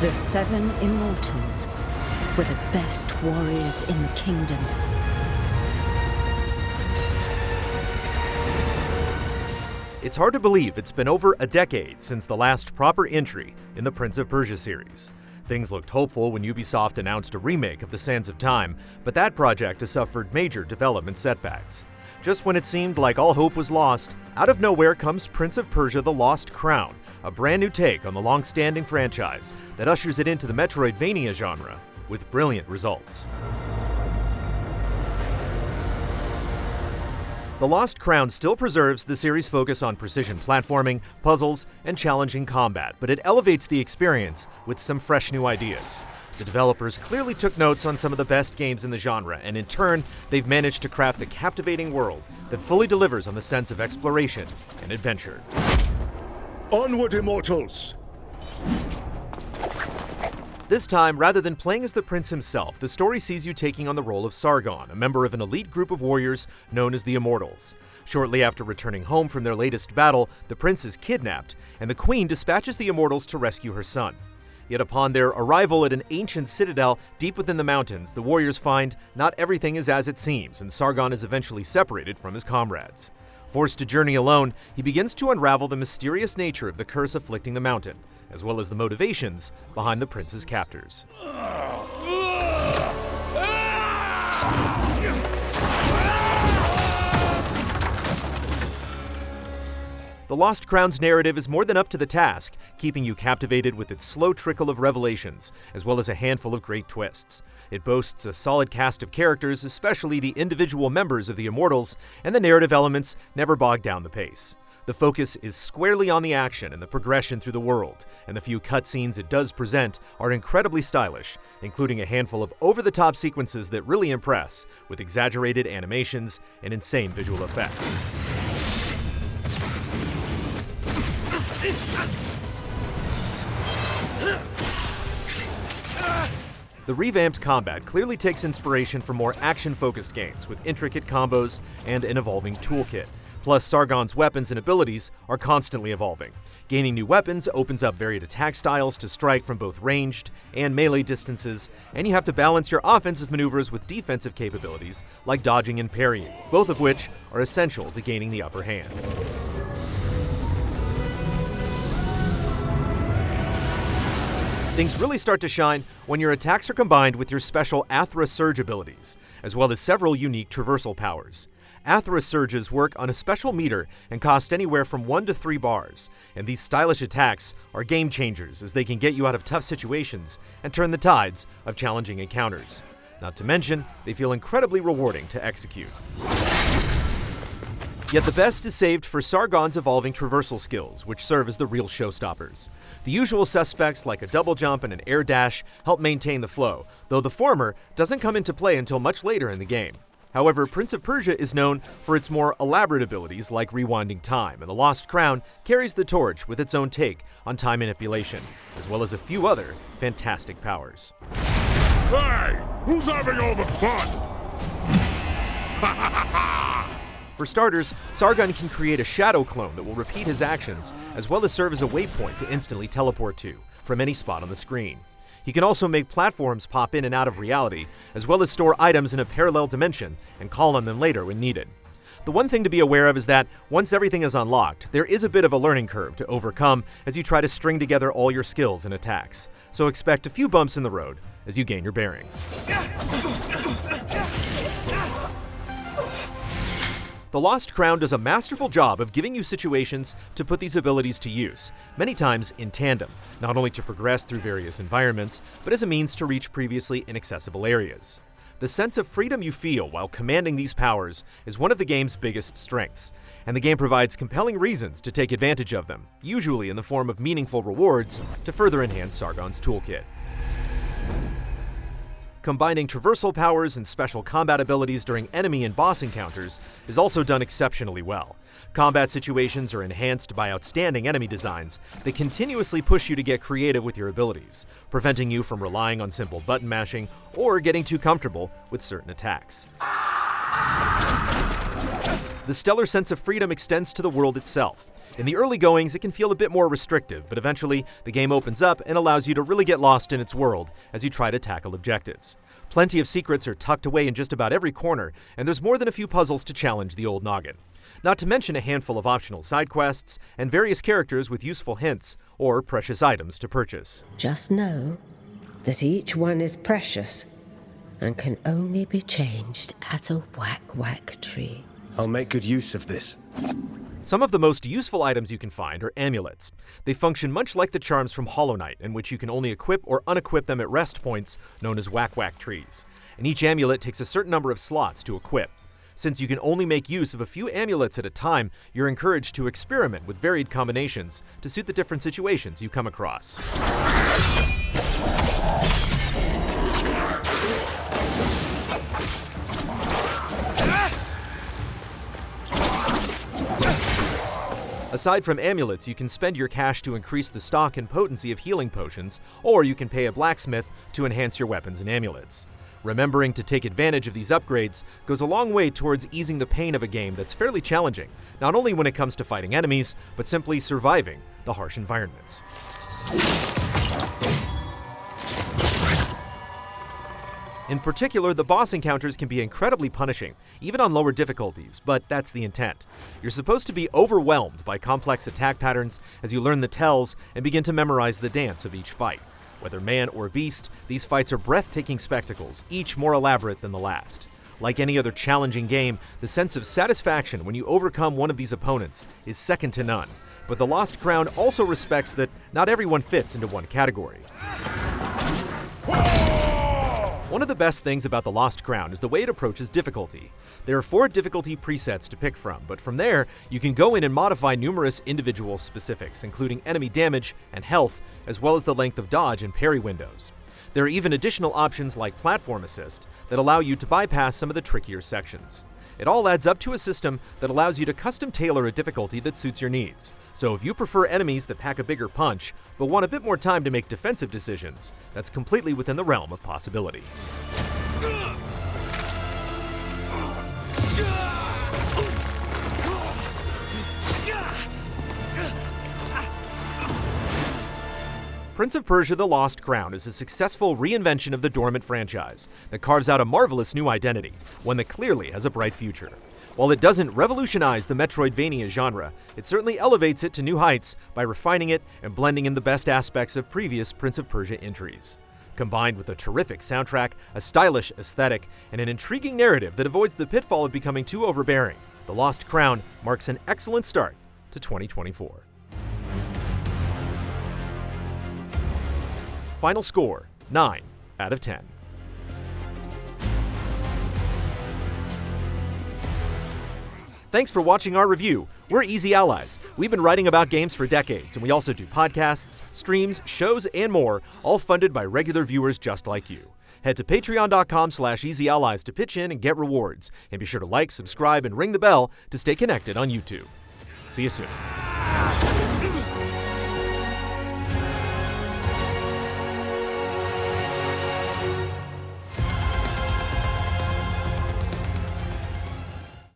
The 7 Immortals were the best warriors in the kingdom. It's hard to believe it's been over a decade since the last proper entry in the Prince of Persia series. Things looked hopeful when Ubisoft announced a remake of The Sands of Time, but that project has suffered major development setbacks. Just when it seemed like all hope was lost, out of nowhere comes Prince of Persia: The Lost Crown, a brand new take on the long-standing franchise that ushers it into the Metroidvania genre with brilliant results. The Lost Crown still preserves the series' focus on precision platforming, puzzles, and challenging combat, but it elevates the experience with some fresh new ideas. The developers clearly took notes on some of the best games in the genre, and in turn, they've managed to craft a captivating world that fully delivers on the sense of exploration and adventure. Onward, Immortals! This time, rather than playing as the prince himself, the story sees you taking on the role of Sargon, a member of an elite group of warriors known as the Immortals. Shortly after returning home from their latest battle, the prince is kidnapped, and the queen dispatches the Immortals to rescue her son. Yet upon their arrival at an ancient citadel deep within the mountains, the warriors find not everything is as it seems, and Sargon is eventually separated from his comrades. Forced to journey alone, he begins to unravel the mysterious nature of the curse afflicting the mountain, as well as the motivations behind the prince's captors. The Lost Crown's narrative is more than up to the task, keeping you captivated with its slow trickle of revelations, as well as a handful of great twists. It boasts a solid cast of characters, especially the individual members of the Immortals, and the narrative elements never bog down the pace. The focus is squarely on the action and the progression through the world, and the few cutscenes it does present are incredibly stylish, including a handful of over-the-top sequences that really impress, with exaggerated animations and insane visual effects. The revamped combat clearly takes inspiration from more action-focused games with intricate combos and an evolving toolkit. Plus, Sargon's weapons and abilities are constantly evolving. Gaining new weapons opens up varied attack styles to strike from both ranged and melee distances, and you have to balance your offensive maneuvers with defensive capabilities like dodging and parrying, both of which are essential to gaining the upper hand. Things really start to shine when your attacks are combined with your special Athra Surge abilities, as well as several unique traversal powers. Athra Surges work on a special meter and cost anywhere from 1 to 3 bars, and these stylish attacks are game changers as they can get you out of tough situations and turn the tides of challenging encounters. Not to mention, they feel incredibly rewarding to execute. Yet the best is saved for Sargon's evolving traversal skills, which serve as the real showstoppers. The usual suspects like a double jump and an air dash help maintain the flow, though the former doesn't come into play until much later in the game. However, Prince of Persia is known for its more elaborate abilities like rewinding time, and the Lost Crown carries the torch with its own take on time manipulation, as well as a few other fantastic powers. Hey! Who's having all the fun? For starters, Sargon can create a shadow clone that will repeat his actions, as well as serve as a waypoint to instantly teleport to, from any spot on the screen. He can also make platforms pop in and out of reality, as well as store items in a parallel dimension and call on them later when needed. The one thing to be aware of is that once everything is unlocked, there is a bit of a learning curve to overcome as you try to string together all your skills and attacks. So expect a few bumps in the road as you gain your bearings. The Lost Crown does a masterful job of giving you situations to put these abilities to use, many times in tandem, not only to progress through various environments, but as a means to reach previously inaccessible areas. The sense of freedom you feel while commanding these powers is one of the game's biggest strengths, and the game provides compelling reasons to take advantage of them, usually in the form of meaningful rewards to further enhance Sargon's toolkit. Combining traversal powers and special combat abilities during enemy and boss encounters is also done exceptionally well. Combat situations are enhanced by outstanding enemy designs that continuously push you to get creative with your abilities, preventing you from relying on simple button mashing or getting too comfortable with certain attacks. The stellar sense of freedom extends to the world itself. In the early goings, it can feel a bit more restrictive, but eventually the game opens up and allows you to really get lost in its world as you try to tackle objectives. Plenty of secrets are tucked away in just about every corner, and there's more than a few puzzles to challenge the old noggin. Not to mention a handful of optional side quests and various characters with useful hints or precious items to purchase. Just know that each one is precious and can only be changed at a whack-whack tree. I'll make good use of this. Some of the most useful items you can find are amulets. They function much like the charms from Hollow Knight, in which you can only equip or unequip them at rest points known as whack-whack trees. And each amulet takes a certain number of slots to equip. Since you can only make use of a few amulets at a time, you're encouraged to experiment with varied combinations to suit the different situations you come across. Aside from amulets, you can spend your cash to increase the stock and potency of healing potions, or you can pay a blacksmith to enhance your weapons and amulets. Remembering to take advantage of these upgrades goes a long way towards easing the pain of a game that's fairly challenging, not only when it comes to fighting enemies, but simply surviving the harsh environments. In particular, the boss encounters can be incredibly punishing, even on lower difficulties, but that's the intent. You're supposed to be overwhelmed by complex attack patterns as you learn the tells and begin to memorize the dance of each fight. Whether man or beast, these fights are breathtaking spectacles, each more elaborate than the last. Like any other challenging game, the sense of satisfaction when you overcome one of these opponents is second to none. But the Lost Crown also respects that not everyone fits into one category. One of the best things about the Lost Crown is the way it approaches difficulty. There are 4 difficulty presets to pick from, but from there, you can go in and modify numerous individual specifics, including enemy damage and health, as well as the length of dodge and parry windows. There are even additional options like platform assist that allow you to bypass some of the trickier sections. It all adds up to a system that allows you to custom tailor a difficulty that suits your needs. So if you prefer enemies that pack a bigger punch, but want a bit more time to make defensive decisions, that's completely within the realm of possibility. Prince of Persia: The Lost Crown is a successful reinvention of the Dormant franchise that carves out a marvelous new identity, one that clearly has a bright future. While it doesn't revolutionize the Metroidvania genre, it certainly elevates it to new heights by refining it and blending in the best aspects of previous Prince of Persia entries. Combined with a terrific soundtrack, a stylish aesthetic, and an intriguing narrative that avoids the pitfall of becoming too overbearing, The Lost Crown marks an excellent start to 2024. Final score, 9 out of 10. Thanks for watching our review. We're Easy Allies. We've been writing about games for decades, and we also do podcasts, streams, shows, and more, all funded by regular viewers just like you. Head to patreon.com/easyallies to pitch in and get rewards. And be sure to like, subscribe, and ring the bell to stay connected on YouTube. See you soon.